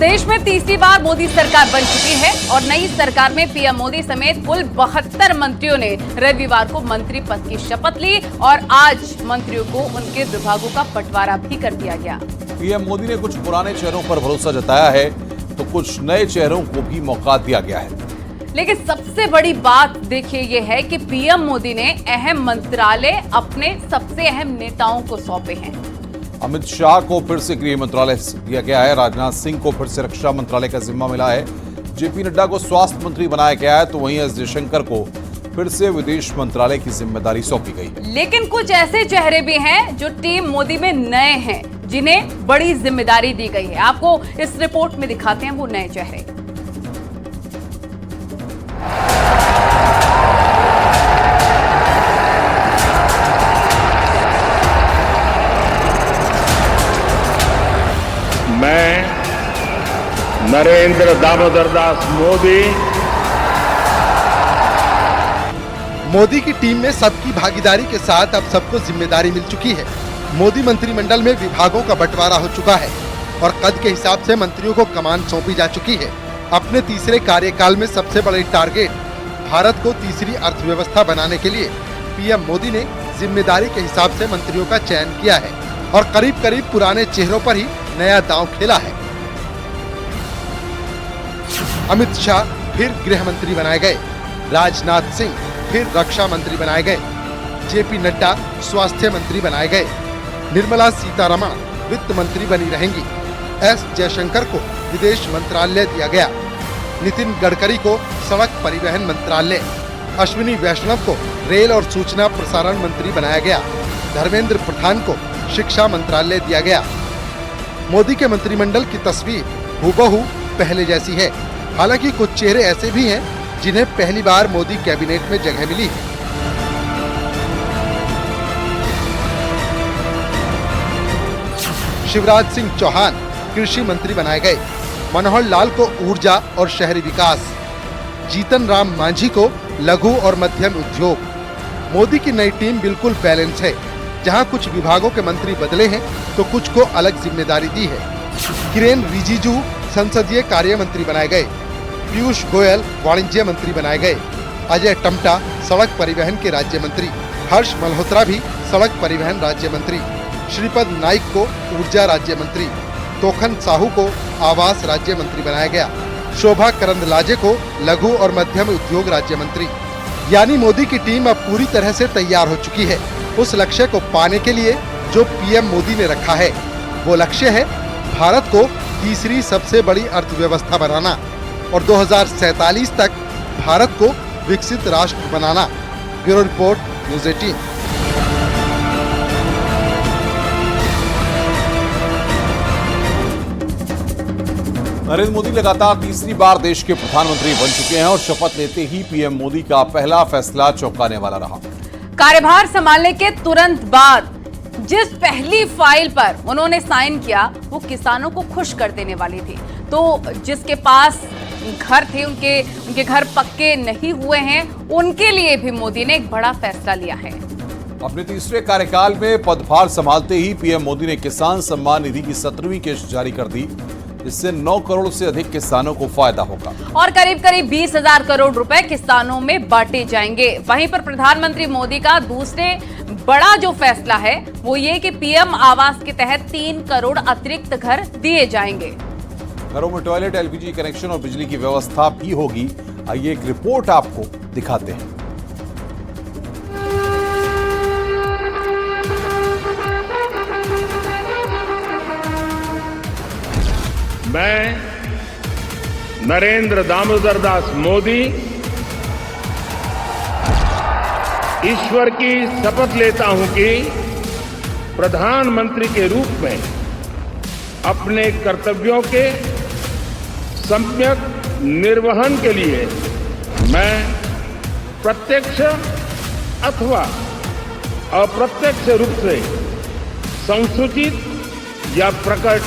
देश में तीसरी बार मोदी सरकार बन चुकी है और नई सरकार में पीएम मोदी समेत कुल 72 मंत्रियों ने रविवार को मंत्री पद की शपथ ली और आज मंत्रियों को उनके विभागों का बंटवारा भी कर दिया गया। पीएम मोदी ने कुछ पुराने चेहरों पर भरोसा जताया है तो कुछ नए चेहरों को भी मौका दिया गया है। लेकिन सबसे बड़ी बात देखिए ये है कि पीएम मोदी ने अहम मंत्रालय अपने सबसे अहम नेताओं को सौंपे हैं। अमित शाह को फिर से गृह मंत्रालय दिया गया है, राजनाथ सिंह को फिर से रक्षा मंत्रालय का जिम्मा मिला है, जेपी नड्डा को स्वास्थ्य मंत्री बनाया गया है तो वहीं एस जयशंकर को फिर से विदेश मंत्रालय की जिम्मेदारी सौंपी गई। लेकिन कुछ ऐसे चेहरे भी हैं जो टीम मोदी में नए हैं, जिन्हें बड़ी जिम्मेदारी दी गई है। आपको इस रिपोर्ट में दिखाते हैं वो नए चेहरे। मैं नरेंद्र दामोदर दास मोदी की टीम में सबकी भागीदारी के साथ अब सबको जिम्मेदारी मिल चुकी है। मोदी मंत्रिमंडल में विभागों का बंटवारा हो चुका है और कद के हिसाब से मंत्रियों को कमान सौंपी जा चुकी है। अपने तीसरे कार्यकाल में सबसे बड़े टारगेट भारत को तीसरी अर्थव्यवस्था बनाने के लिए पीएम मोदी ने जिम्मेदारी के हिसाब से मंत्रियों का चयन किया है और करीब करीब पुराने चेहरों पर ही नया दांव खेला है। अमित शाह फिर गृह मंत्री बनाए गए, राजनाथ सिंह फिर रक्षा मंत्री बनाए गए, जेपी नड्डा स्वास्थ्य मंत्री बनाए गए, निर्मला सीतारमण वित्त मंत्री बनी रहेंगी, एस जयशंकर को विदेश मंत्रालय दिया गया, नितिन गडकरी को सड़क परिवहन मंत्रालय, अश्विनी वैष्णव को रेल और सूचना प्रसारण मंत्री बनाया गया, धर्मेंद्र प्रधान को शिक्षा मंत्रालय दिया गया। मोदी के मंत्रिमंडल की तस्वीर हूबहू पहले जैसी है। हालांकि कुछ चेहरे ऐसे भी हैं जिन्हें पहली बार मोदी कैबिनेट में जगह मिली है। शिवराज सिंह चौहान कृषि मंत्री बनाए गए, मनोहर लाल को ऊर्जा और शहरी विकास, जीतन राम मांझी को लघु और मध्यम उद्योग। मोदी की नई टीम बिल्कुल बैलेंस है, जहां कुछ विभागों के मंत्री बदले हैं तो कुछ को अलग जिम्मेदारी दी है। किरेन रिजिजू संसदीय कार्य मंत्री बनाए गए, पीयूष गोयल वाणिज्य मंत्री बनाए गए, अजय टम्टा सड़क परिवहन के राज्य मंत्री, हर्ष मल्होत्रा भी सड़क परिवहन राज्य मंत्री, श्रीपद नाइक को ऊर्जा राज्य मंत्री, तोखन साहू को आवास राज्य मंत्री बनाया गया, शोभा करंदलाजे को लघु और मध्यम उद्योग राज्य मंत्री। यानी मोदी की टीम अब पूरी तरह से तैयार हो चुकी है उस लक्ष्य को पाने के लिए जो पीएम मोदी ने रखा है। वो लक्ष्य है भारत को तीसरी सबसे बड़ी अर्थव्यवस्था बनाना और 2047 तक भारत को विकसित राष्ट्र बनाना। Bureau report, news 18। Narendra Modi लगातार तीसरी बार देश के प्रधानमंत्री बन चुके हैं और शपथ लेते ही पीएम मोदी का पहला फैसला चौंकाने वाला रहा। कार्यभार संभालने के तुरंत बाद जिस पहली फाइल पर उन्होंने साइन किया वो किसानों को खुश कर देने वाली थी। तो जिसके पास घर थे, उनके घर पक्के नहीं हुए हैं, उनके लिए भी मोदी ने एक बड़ा फैसला लिया है। अपने तीसरे कार्यकाल में पदभार संभालते ही पीएम मोदी ने किसान सम्मान निधि की 17वीं किस्त जारी कर दी, इससे 9 करोड़ से अधिक किसानों को फायदा होगा और करीब 20,000 करोड़ रुपए किसानों में बांटे जाएंगे। वहीं पर प्रधानमंत्री मोदी का दूसरे बड़ा जो फैसला है वो ये कि पीएम आवास के तहत 3 करोड़ अतिरिक्त घर दिए जाएंगे। घरों में टॉयलेट, एलपीजी कनेक्शन और बिजली की व्यवस्था भी होगी। आइए एक रिपोर्ट आपको दिखाते हैं। मैं नरेंद्र दामोदर दास मोदी ईश्वर की शपथ लेता हूं कि प्रधानमंत्री के रूप में अपने कर्तव्यों के सम्यक निर्वहन के लिए मैं प्रत्यक्ष अथवा अप्रत्यक्ष रूप से संसूचित या प्रकट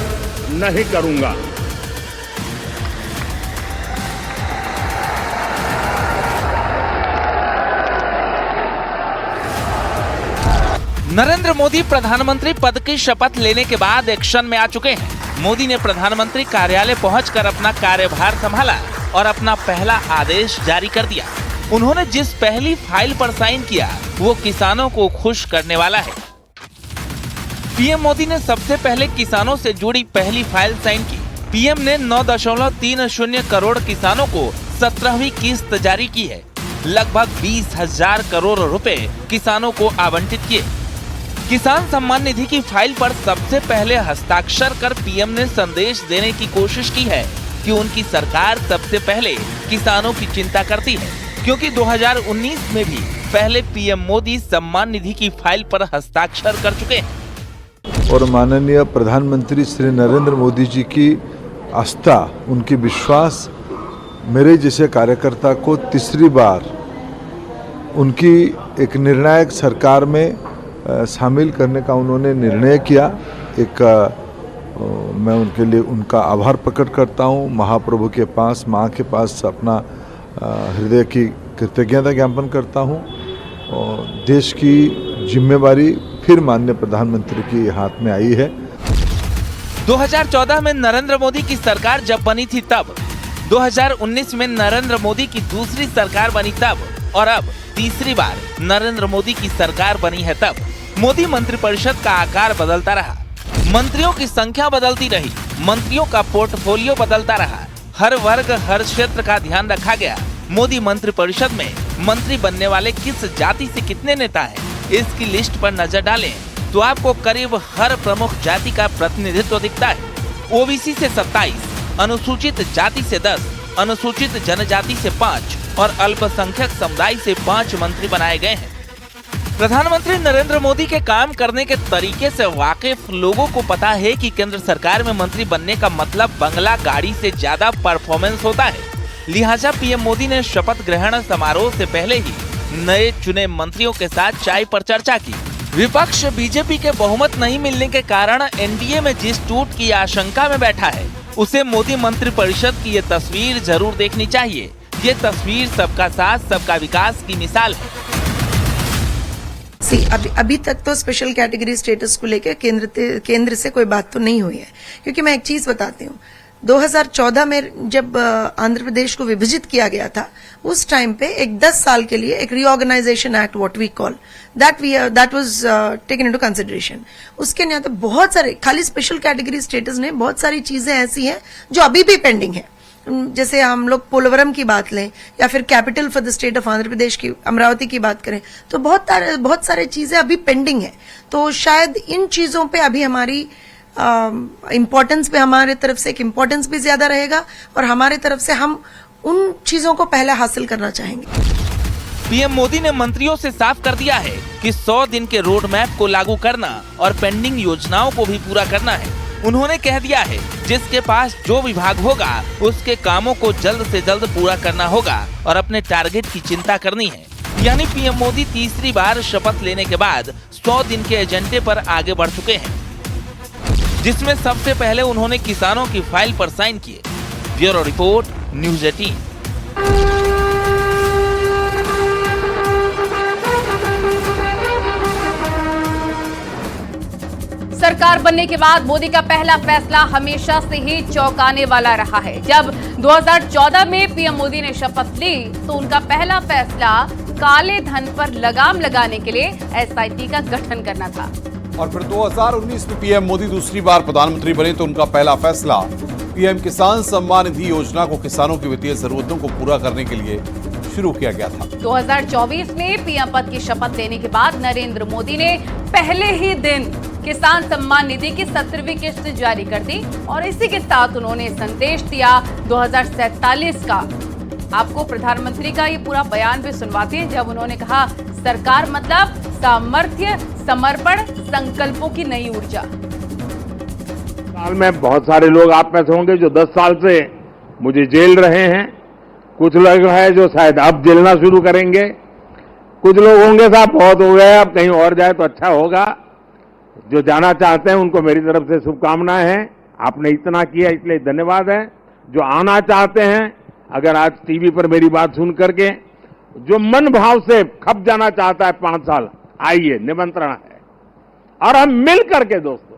नहीं करूंगा। नरेंद्र मोदी प्रधानमंत्री पद की शपथ लेने के बाद एक्शन में आ चुके हैं। मोदी ने प्रधानमंत्री कार्यालय पहुंचकर अपना कार्यभार संभाला और अपना पहला आदेश जारी कर दिया। उन्होंने जिस पहली फाइल पर साइन किया वो किसानों को खुश करने वाला है। पीएम मोदी ने सबसे पहले किसानों से जुड़ी पहली फाइल साइन की। पीएम ने 9.30 करोड़ किसानों को 17वीं किस्त जारी की है। लगभग 20,000 करोड़ रुपए किसानों को आवंटित किए। किसान सम्मान निधि की फाइल पर सबसे पहले हस्ताक्षर कर पीएम ने संदेश देने की कोशिश की है कि उनकी सरकार सबसे पहले किसानों की चिंता करती है, क्योंकि 2019 में भी पहले पीएम मोदी सम्मान निधि की फाइल पर हस्ताक्षर कर चुके हैं। और माननीय प्रधानमंत्री श्री नरेंद्र मोदी जी की आस्था, उनकी विश्वास मेरे जैसे कार्यकर्ता को तीसरी बार उनकी एक निर्णायक सरकार में शामिल करने का उन्होंने निर्णय किया। मैं उनके लिए उनका आभार प्रकट करता हूँ। महाप्रभु के पास, माँ के पास अपना हृदय की कृतज्ञता ज्ञापन करता हूँ। और देश की जिम्मेवारी फिर माननीय प्रधानमंत्री के हाथ में आई है। 2014 में नरेंद्र मोदी की सरकार जब बनी थी तब, 2019 में नरेंद्र मोदी की दूसरी सरकार बनी तब, और अब तीसरी बार नरेंद्र मोदी की सरकार बनी है तब मोदी मंत्रिपरिषद का आकार बदलता रहा, मंत्रियों की संख्या बदलती रही, मंत्रियों का पोर्टफोलियो बदलता रहा, हर वर्ग हर क्षेत्र का ध्यान रखा गया। मोदी मंत्रिपरिषद में मंत्री बनने वाले किस जाति से कितने नेता हैं, इसकी लिस्ट पर नजर डालें तो आपको करीब हर प्रमुख जाति का प्रतिनिधित्व दिखता है। ओबीसी से 27, अनुसूचित जाति से 10, अनुसूचित जनजाति से 5 और अल्पसंख्यक समुदाय से 5 मंत्री बनाए गए हैं। प्रधानमंत्री नरेंद्र मोदी के काम करने के तरीके से वाकिफ लोगों को पता है कि केंद्र सरकार में मंत्री बनने का मतलब बंगला गाड़ी से ज्यादा परफॉर्मेंस होता है। लिहाजा पीएम मोदी ने शपथ ग्रहण समारोह से पहले ही नए चुने मंत्रियों के साथ चाय पर चर्चा की। विपक्ष बीजेपी के बहुमत नहीं मिलने के कारण एनडीए में जिस टूट की आशंका में बैठा है, उसे मोदी मंत्रिपरिषद की ये तस्वीर जरूर देखनी चाहिए। ये तस्वीर सबका साथ सबका विकास की मिसाल है। अभी तक तो स्पेशल कैटेगरी स्टेटस को लेकर केंद्र से कोई बात तो नहीं हुई है, क्योंकि मैं एक चीज बताती हूँ। 2014 में जब आंध्र प्रदेश को विभाजित किया गया था, उस टाइम पे एक 10 साल के लिए एक reorganisation act what we call that was taken into consideration. उसके लिए तो बहुत सारे, खाली स्पेशल कैटेगरी स्टेटस ने बहुत सारी चीजें ऐसी हैं जो अभी भी पेंडिंग है। जैसे हम लोग पोलवरम की बात लें या फिर capital for the state of Andhra Pradesh की अमरावती की बात करें, तो बहुत सारे चीजें अभी पेंडिंग है। तो शायद इन चीजों पे अभी हमारी इम्पोर्टेंस पे हमारे तरफ से एक इम्पोर्टेंस भी ज्यादा रहेगा और हमारे तरफ से हम उन चीजों को पहले हासिल करना चाहेंगे। पीएम मोदी ने मंत्रियों से साफ कर दिया है कि 100 दिन के रोड मैप को लागू करना और पेंडिंग योजनाओं को भी पूरा करना है। उन्होंने कह दिया है जिसके पास जो विभाग होगा उसके कामों को जल्द से जल्द पूरा करना होगा और अपने टारगेट की चिंता करनी है। यानी पीएम मोदी तीसरी बार शपथ लेने के बाद 100 दिन के एजेंडे पर आगे बढ़ चुके हैं, जिसमें सबसे पहले उन्होंने किसानों की फाइल पर साइन किए। Bureau report, news 18। सरकार बनने के बाद मोदी का पहला फैसला हमेशा से ही चौंकाने वाला रहा है। जब 2014 में पीएम मोदी ने शपथ ली तो उनका पहला फैसला काले धन पर लगाम लगाने के लिए एसआईटी का गठन करना था। और फिर 2019 में पीएम मोदी दूसरी बार प्रधानमंत्री बने तो उनका पहला फैसला पीएम किसान सम्मान निधि योजना को किसानों की वित्तीय जरूरतों को पूरा करने के लिए शुरू किया गया था। 2024 में पीएम पद की शपथ लेने के बाद नरेंद्र मोदी ने पहले ही दिन किसान सम्मान निधि की 17वीं किस्त जारी कर दी और इसी के साथ उन्होंने संदेश दिया 2047 का। आपको प्रधानमंत्री का ये पूरा बयान भी सुनवाते हैं, जब उन्होंने कहा सरकार मतलब सामर्थ्य, समर्पण, संकल्पों की नई ऊर्जा। साल में बहुत सारे लोग आप में से होंगे जो 10 साल से मुझे जेल रहे हैं, कुछ लोग हैं जो शायद अब जेलना शुरू करेंगे, कुछ लोग होंगे साहब बहुत हो गए, अब कहीं और जाए तो अच्छा होगा। जो जाना चाहते हैं उनको मेरी तरफ से शुभकामनाएं हैं। आपने इतना किया इसलिए धन्यवाद है। जो आना चाहते हैं, अगर आज टीवी पर मेरी बात सुन करके जो मन भाव से खप जाना चाहता है 5 साल, आइए, निमंत्रण है। और हम मिल करके दोस्तों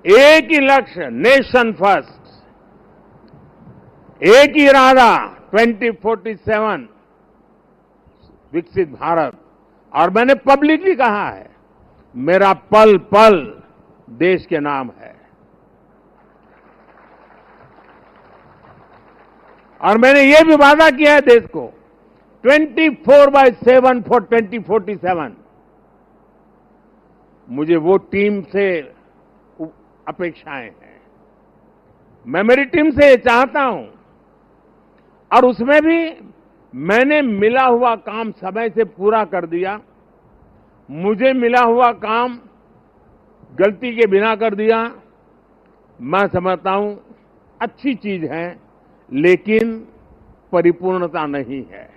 एक ही लक्ष्य, नेशन फर्स्ट, एक ही इरादा 2047 विकसित भारत। और मैंने पब्लिकली कहा है, मेरा पल पल देश के नाम है। और मैंने ये भी वादा किया है देश को 24/7 फॉर 2047। मुझे वो टीम से अपेक्षाएं हैं, मैं मेरी टीम से चाहता हूं, और उसमें भी मैंने मिला हुआ काम समय से पूरा कर दिया। मुझे मिला हुआ काम गलती के बिना कर दिया। मैं समझता हूं अच्छी चीज है, लेकिन परिपूर्णता नहीं है।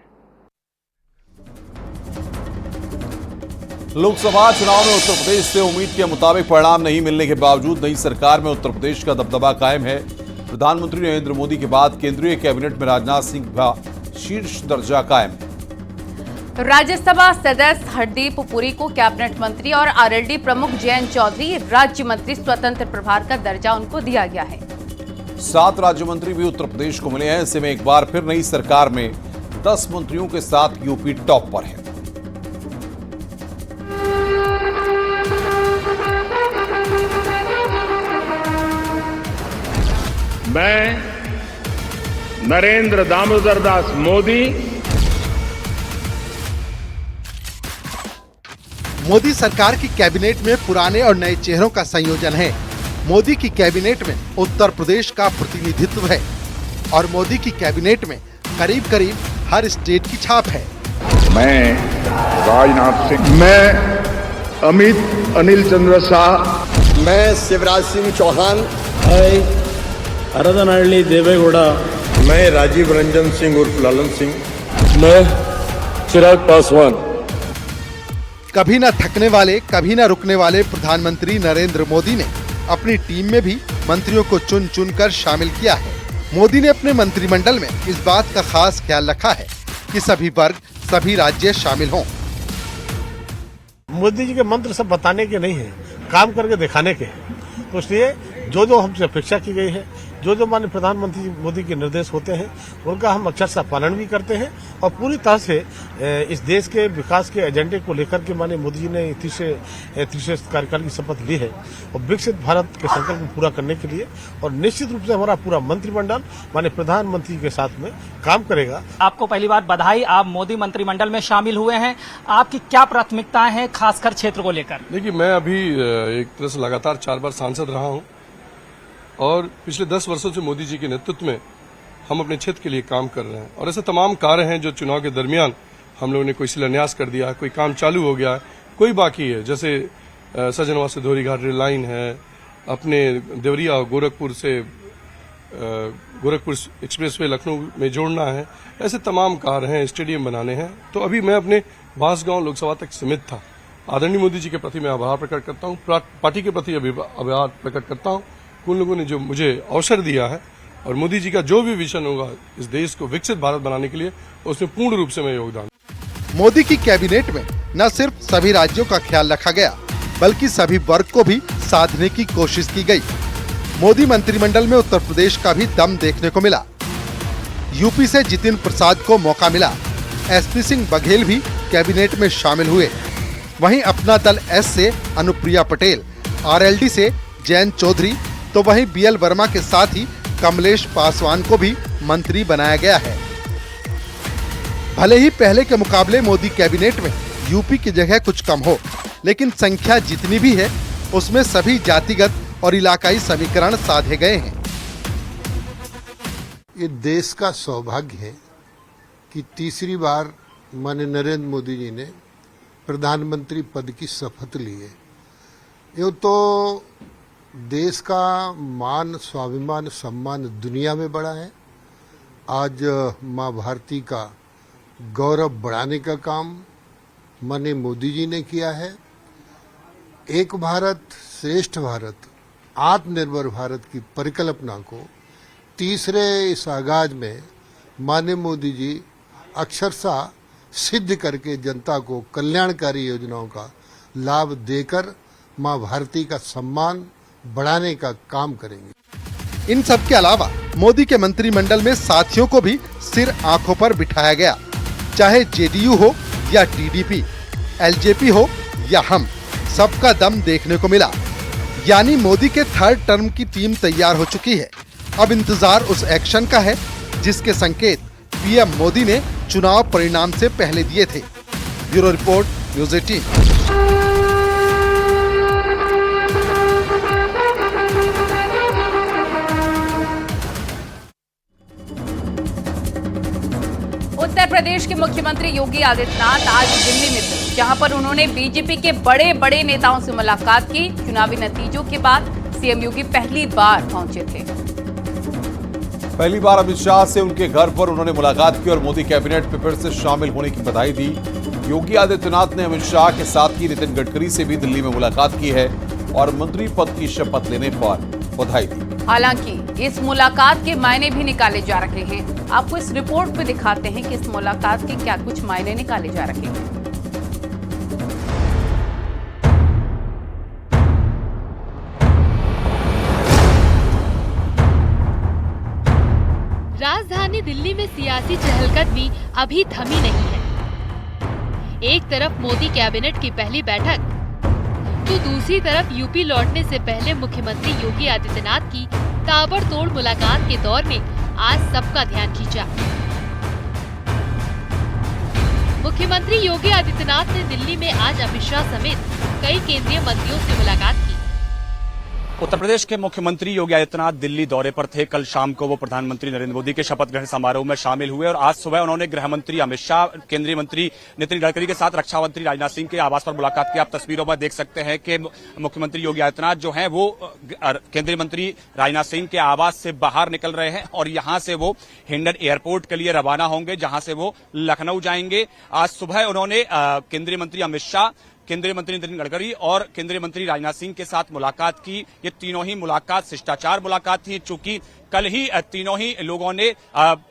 लोकसभा चुनाव में उत्तर प्रदेश से उम्मीद के मुताबिक परिणाम नहीं मिलने के बावजूद नई सरकार में उत्तर प्रदेश का दबदबा कायम है। प्रधानमंत्री नरेंद्र मोदी के बाद केंद्रीय कैबिनेट में राजनाथ सिंह का शीर्ष दर्जा कायम है। राज्यसभा सदस्य हरदीप पुरी को कैबिनेट मंत्री और आरएलडी प्रमुख जयंत चौधरी राज्य मंत्री स्वतंत्र प्रभार का दर्जा उनको दिया गया है। 7 राज्य मंत्री भी उत्तर प्रदेश को मिले हैं। ऐसे में एक बार फिर नई सरकार में 10 मंत्रियों के साथ यूपी टॉप पर है। मैं नरेंद्र दामोदर दास मोदी सरकार की कैबिनेट में पुराने और नए चेहरों का संयोजन है। मोदी की कैबिनेट में उत्तर प्रदेश का प्रतिनिधित्व है और मोदी की कैबिनेट में करीब करीब हर स्टेट की छाप है। मैं राजनाथ सिंह, मैं अमित अनिल चंद्र शाह, मैं शिवराज सिंह चौहान, हरदनहल्ली देवेगौड़ा, मैं राजीव रंजन सिंह उर्फ लालन सिंह, मैं चिराग पासवान। कभी न थकने वाले, कभी न रुकने वाले प्रधानमंत्री नरेंद्र मोदी ने अपनी टीम में भी मंत्रियों को चुन चुन कर शामिल किया है। मोदी ने अपने मंत्रिमंडल में इस बात का खास ख्याल रखा है कि सभी वर्ग, सभी राज्य शामिल हों। मोदी जी के मंत्र सब बताने के नहीं है, काम करके दिखाने के हैं। तो इसलिए जो जो हमसे अपेक्षा की गई है, जो जो माननीय प्रधानमंत्री मोदी के निर्देश होते हैं, उनका हम अक्षरशः पालन भी करते हैं और पूरी तरह से इस देश के विकास के एजेंडे को लेकर के माननीय मोदी जी ने तीसरे कार्यकाल की शपथ ली है और विकसित भारत के संकल्प को पूरा करने के लिए। और निश्चित रूप से हमारा पूरा मंत्रिमंडल माननीय प्रधानमंत्री के साथ में काम करेगा। आपको पहली बार बधाई, आप मोदी मंत्रिमंडल में शामिल हुए हैं। आपकी क्या प्राथमिकताएं हैं खासकर क्षेत्र को लेकर? देखिए, मैं अभी एक तरह से लगातार 4 बार सांसद रहा हूं और पिछले 10 वर्षों से मोदी जी के नेतृत्व में हम अपने क्षेत्र के लिए काम कर रहे हैं। और ऐसे तमाम कार्य हैं जो चुनाव के दरमियान हम लोगों ने कोई शिलान्यास कर दिया, कोई काम चालू हो गया, कोई बाकी है। जैसे सजनवा से धोरी घाट रेल लाइन है, अपने देवरिया और गोरखपुर से गोरखपुर एक्सप्रेसवे लखनऊ में जोड़ना है। ऐसे तमाम कार्य हैं, स्टेडियम बनाने हैं। तो अभी मैं अपने बांसगांव लोकसभा तक सीमित था। आदरणीय मोदी जी के प्रति मैं आभार प्रकट करता हूँ, पार्टी के प्रति आभार प्रकट करता हूँ, उन लोगों ने जो मुझे अवसर दिया है। और मोदी जी का जो भी विजन होगा इस देश को विकसित भारत बनाने के लिए, उसमें पूर्ण रूप से मैं योगदान। मोदी की कैबिनेट में न सिर्फ सभी राज्यों का ख्याल रखा गया, बल्कि सभी वर्ग को भी साधने की कोशिश की गई। मोदी मंत्रिमंडल में उत्तर प्रदेश का भी दम देखने को मिला। यूपी से जितिन प्रसाद को मौका मिला। एसपी सिंह बघेल भी कैबिनेट में शामिल हुए। वहीं अपना दल एस से अनुप्रिया पटेल, आरएलडी से जयंत चौधरी, तो वहीं बीएल वर्मा के साथ ही कमलेश पासवान को भी मंत्री बनाया गया है। भले ही पहले के मुकाबले मोदी कैबिनेट में यूपी की जगह कुछ कम हो, लेकिन संख्या जितनी भी है उसमें सभी जातिगत और इलाकाई समीकरण साधे गए हैं। ये देश का सौभाग्य है कि तीसरी बार माननीय नरेंद्र मोदी जी ने प्रधानमंत्री पद की शपथ ली है। ये तो देश का मान, स्वाभिमान, सम्मान दुनिया में बढ़ा है। आज मां भारती का गौरव बढ़ाने का काम माननीय मोदी जी ने किया है। एक भारत श्रेष्ठ भारत, आत्मनिर्भर भारत की परिकल्पना को तीसरे इस आगाज में माननीय मोदी जी अक्षरशः सिद्ध करके जनता को कल्याणकारी योजनाओं का लाभ देकर मां भारती का सम्मान बढ़ाने का काम करेंगे। इन सब के अलावा मोदी के मंत्रिमंडल में साथियों को भी सिर आंखों पर बिठाया गया। चाहे जेडीयू हो या टीडीपी, एलजेपी हो या हम, सबका दम देखने को मिला। यानी मोदी के थर्ड टर्म की टीम तैयार हो चुकी है। अब इंतजार उस एक्शन का है जिसके संकेत पीएम मोदी ने चुनाव परिणाम से पहले दिए थे। Bureau report, news 18। Uttar Pradesh के मुख्यमंत्री योगी आदित्यनाथ आज दिल्ली में थे, जहां पर उन्होंने बीजेपी के बड़े बड़े नेताओं से मुलाकात की। चुनावी नतीजों के बाद सीएम योगी पहली बार पहुंचे थे। पहली बार अमित शाह से उनके घर पर उन्होंने मुलाकात की और मोदी कैबिनेट में फिर से शामिल होने की बधाई दी। योगी आदित्यनाथ ने अमित शाह के साथ ही नितिन गडकरी से भी दिल्ली में मुलाकात की है और मंत्री पद की शपथ लेने पर बधाई दी। हालांकि इस मुलाकात के मायने भी निकाले जा रहे हैं। आपको इस रिपोर्ट में दिखाते हैं कि इस मुलाकात के क्या कुछ मायने निकाले जा रहे हैं। राजधानी दिल्ली में सियासी चहलकदमी अभी थमी नहीं है। एक तरफ मोदी कैबिनेट की पहली बैठक, तो दूसरी तरफ यूपी लौटने से पहले मुख्यमंत्री योगी आदित्यनाथ की ताबड़तोड़ मुलाकात के दौर में आज सबका ध्यान खींचा। मुख्यमंत्री योगी आदित्यनाथ ने दिल्ली में आज अमित शाह समेत कई केंद्रीय मंत्रियों से मुलाकात की। उत्तर प्रदेश के मुख्यमंत्री योगी आदित्यनाथ दिल्ली दौरे पर थे। कल शाम को वो प्रधानमंत्री नरेंद्र मोदी के शपथ ग्रहण समारोह में शामिल हुए और आज सुबह उन्होंने गृह मंत्री अमित शाह, केंद्रीय मंत्री नितिन गडकरी के साथ रक्षा मंत्री राजनाथ सिंह के आवास पर मुलाकात की। आप तस्वीरों में देख सकते हैं कि मुख्यमंत्री योगी आदित्यनाथ जो हैं वो केंद्रीय मंत्री राजनाथ सिंह के आवास से बाहर निकल रहे हैं और यहां से वो हिंडन एयरपोर्ट के लिए रवाना होंगे, जहां से वो लखनऊ जाएंगे। आज सुबह उन्होंने केंद्रीय मंत्री अमित शाह, केंद्रीय मंत्री नितिन गडकरी और केंद्रीय मंत्री राजनाथ सिंह के साथ मुलाकात की। ये तीनों ही मुलाकात शिष्टाचार मुलाकात थी, चूंकि कल ही तीनों ही लोगों ने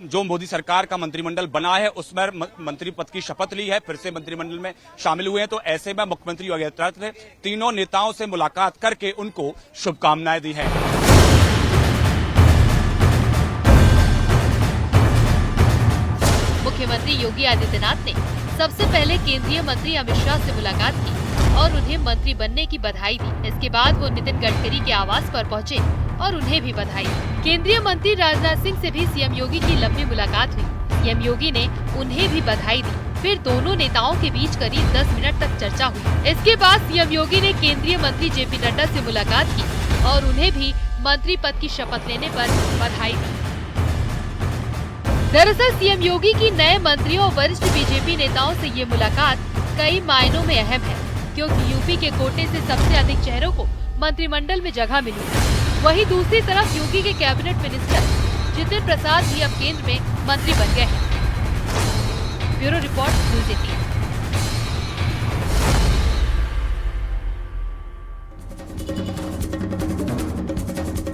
जो मोदी सरकार का मंत्रिमंडल बना है उसमें मंत्री पद की शपथ ली है, फिर से मंत्रिमंडल में शामिल हुए हैं। तो ऐसे में मुख्यमंत्री योगी आदित्यनाथ ने तीनों नेताओं से मुलाकात करके उनको शुभकामनाएं दी हैं। मुख्यमंत्री योगी आदित्यनाथ ने सबसे पहले केंद्रीय मंत्री अमित शाह से मुलाकात की और उन्हें मंत्री बनने की बधाई दी। इसके बाद वो नितिन गडकरी के आवास पर पहुंचे और उन्हें भी बधाई दी। केंद्रीय मंत्री राजनाथ सिंह से भी सीएम योगी की लंबी मुलाकात हुई। सीएम योगी ने उन्हें भी बधाई दी। फिर दोनों नेताओं के बीच करीब 10 मिनट तक चर्चा हुई। इसके बाद सीएम योगी ने केंद्रीय मंत्री जेपी नड्डा से मुलाकात की और उन्हें भी मंत्री पद की शपथ लेने पर बधाई दी। दरअसल सीएम योगी की नए मंत्रियों और वरिष्ठ बीजेपी नेताओं से ये मुलाकात कई मायनों में अहम है, क्योंकि यूपी के कोटे से सबसे अधिक चेहरों को मंत्रिमंडल में जगह मिली। वहीं दूसरी तरफ योगी के कैबिनेट मिनिस्टर जितिन प्रसाद भी अब केंद्र में मंत्री बन गए हैं। Bureau report, news 18।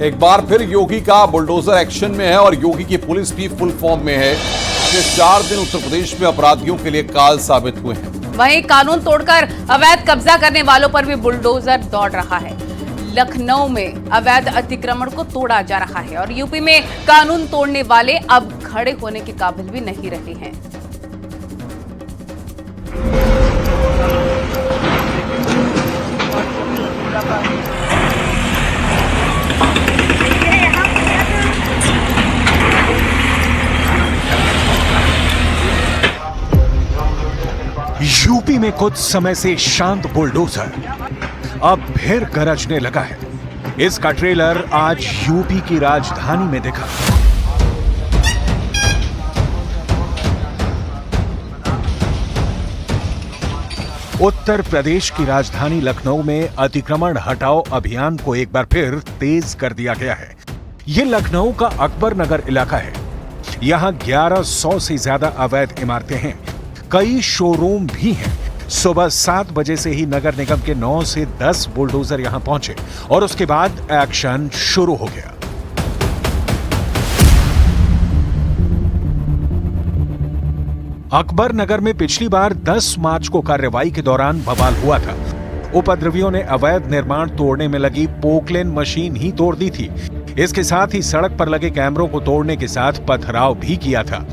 एक बार फिर योगी का बुलडोजर एक्शन में है और योगी की पुलिस भी फुल फॉर्म में है। पिछले 4 दिन उत्तर प्रदेश में अपराधियों के लिए काल साबित हुए हैं। वहीं कानून तोड़कर अवैध कब्जा करने वालों पर भी बुलडोजर दौड़ रहा है। लखनऊ में अवैध अतिक्रमण को तोड़ा जा रहा है और यूपी में कानून तोड़ने वाले अब खड़े होने के काबिल भी नहीं रहे हैं। यूपी में कुछ समय से शांत बुलडोजर अब फिर गरजने लगा है। इसका ट्रेलर आज यूपी की राजधानी में दिखा। उत्तर प्रदेश की राजधानी लखनऊ में अतिक्रमण हटाओ अभियान को एक बार फिर तेज कर दिया गया है। यह लखनऊ का अकबर नगर इलाका है। यहां 1100 से ज्यादा अवैध इमारतें हैं, कई शोरूम भी हैं। सुबह 7 बजे से ही नगर निगम के 9 से 10 बुलडोजर यहां पहुंचे और उसके बाद एक्शन शुरू हो गया। अकबर नगर में पिछली बार 10 मार्च को कार्रवाई के दौरान बवाल हुआ था। उपद्रवियों ने अवैध निर्माण तोड़ने में लगी पोकलेन मशीन ही तोड़ दी थी। इसके साथ ही सड़क पर लगे कैमरों को तोड़ने के साथ पथराव भी किया था।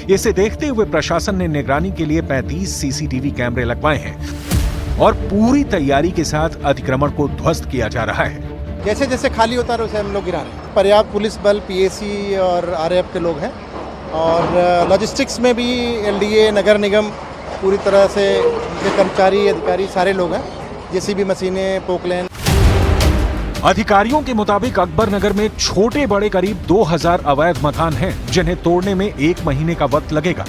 इसे देखते हुए प्रशासन ने निगरानी के लिए 35 सीसीटीवी कैमरे लगवाए हैं और पूरी तैयारी के साथ अतिक्रमण को ध्वस्त किया जा रहा है। जैसे जैसे खाली होता है वैसे हम लोग गिरा रहे हैं। पर्याप्त पुलिस बल, पीएसी और आरएएफ के लोग हैं और लॉजिस्टिक्स में भी एलडीए, नगर निगम पूरी तरह से उनके कर्मचारी, अधिकारी सारे लोग हैं। जेसीबी मशीनें, पोकलेन। अधिकारियों के मुताबिक अकबर नगर में छोटे बड़े करीब 2000 अवैध मकान हैं, जिन्हें तोड़ने में 1 महीने का वक्त लगेगा।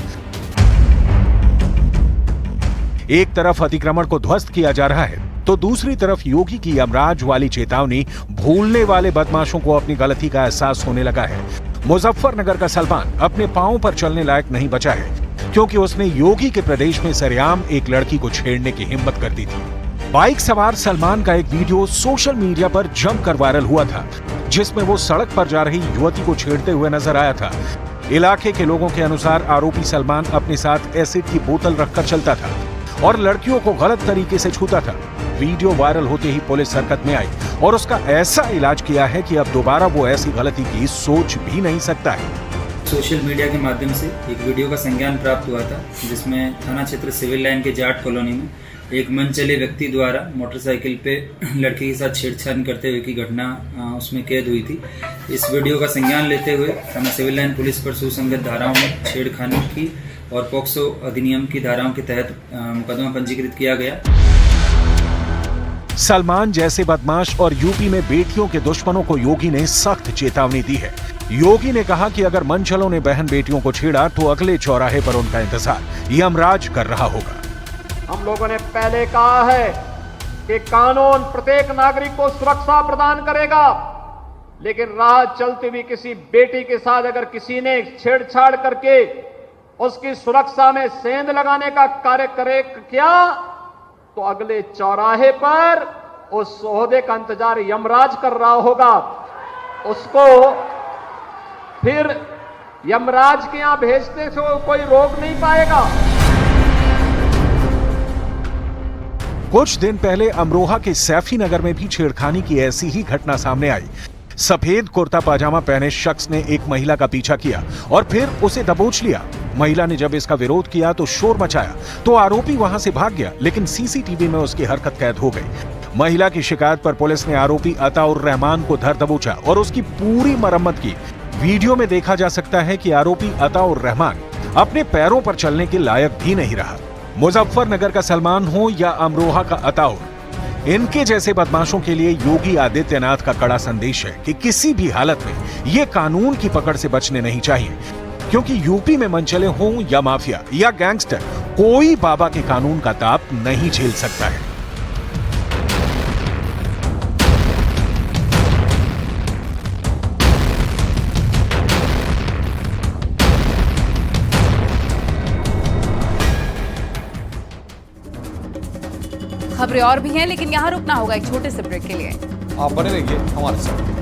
एक तरफ अतिक्रमण को ध्वस्त किया जा रहा है तो दूसरी तरफ योगी की यमराज वाली चेतावनी भूलने वाले बदमाशों को अपनी गलती का एहसास होने लगा है। मुजफ्फरनगर का सलमान अपने पांव पर चलने लायक नहीं बचा है, क्योंकि उसने योगी के प्रदेश में सरेआम एक लड़की को छेड़ने की हिम्मत कर दी थी। बाइक सवार सलमान का एक वीडियो सोशल मीडिया पर जमकर वायरल हुआ था, जिसमें वो सड़क पर जा रही युवती को छेड़ते हुए नजर आया था। इलाके के लोगों के अनुसार आरोपी सलमान अपने साथ एसिड की बोतल रखकर चलता था और लड़कियों को गलत तरीके से छूता था। वीडियो वायरल होते ही पुलिस हरकत में आई और उसका ऐसा इलाज किया है कि अब दोबारा वो ऐसी गलती की सोच भी नहीं सकता है। सोशल मीडिया के माध्यम से एक वीडियो का संज्ञान प्राप्त हुआ था, जिसमें थाना क्षेत्र सिविल लाइन के जाट कॉलोनी में एक मनचले व्यक्ति द्वारा मोटरसाइकिल पे लड़की के साथ छेड़छाड़ करते हुए की घटना उसमें कैद हुई थी। इस वीडियो का संज्ञान लेते हुए थाना सिविल लाइन पुलिस पर सुसंगत धाराओं में छेड़खानी की और पॉक्सो अधिनियम की धाराओं के तहत मुकदमा पंजीकृत किया गया। सलमान जैसे बदमाश और यूपी में बेटियों के दुश्मनों को योगी ने सख्त चेतावनी दी है। योगी ने कहा कि अगर मनचलों ने बहन बेटियों को छेड़ा तो अगले चौराहे पर उनका इंतजार यमराज कर रहा होगा। हम लोगों ने पहले कहा है कि कानून प्रत्येक नागरिक को सुरक्षा प्रदान करेगा, लेकिन राह चलती हुई किसी बेटी के साथ अगर किसी ने छेड़छाड़ करके उसकी सुरक्षा में सेंध लगाने का कार्य किया तो अगले चौराहे पर उस ओहदे का इंतजार यमराज कर रहा होगा। उसको फिर यमराज के यहां भेजते से कोई रोक नहीं पाएगा। कुछ दिन पहले अमरोहा के सैफी नगर में भी छेड़खानी की ऐसी ही घटना सामने आई। सफेद कुर्ता पाजामा पहने शख्स ने एक महिला का पीछा किया और फिर उसे दबोच लिया। महिला ने जब इसका विरोध किया तो शोर मचाया तो आरोपी वहां से भाग गया, लेकिन सीसीटीवी में उसकी हरकत कैद हो गई। महिला की शिकायत पर पुलिस ने आरोपी अताउर रहमान को धर दबोचा और उसकी पूरी मरम्मत की। वीडियो में देखा जा सकता है कि आरोपी अताउर रहमान अपने पैरों पर चलने के लायक भी नहीं रहा। मुजफ्फरनगर का सलमान हो या अमरोहा का अताउर, इनके जैसे बदमाशों के लिए योगी आदित्यनाथ का कड़ा संदेश है कि किसी भी हालत में ये कानून की पकड़ से बचने नहीं चाहिए, क्योंकि यूपी में मनचले हों या माफिया या गैंगस्टर, कोई बाबा के कानून का ताप नहीं झेल सकता है। खबरें और भी हैं, लेकिन यहाँ रुकना होगा एक छोटे से ब्रेक के लिए। आप बने रहिए हमारे साथ।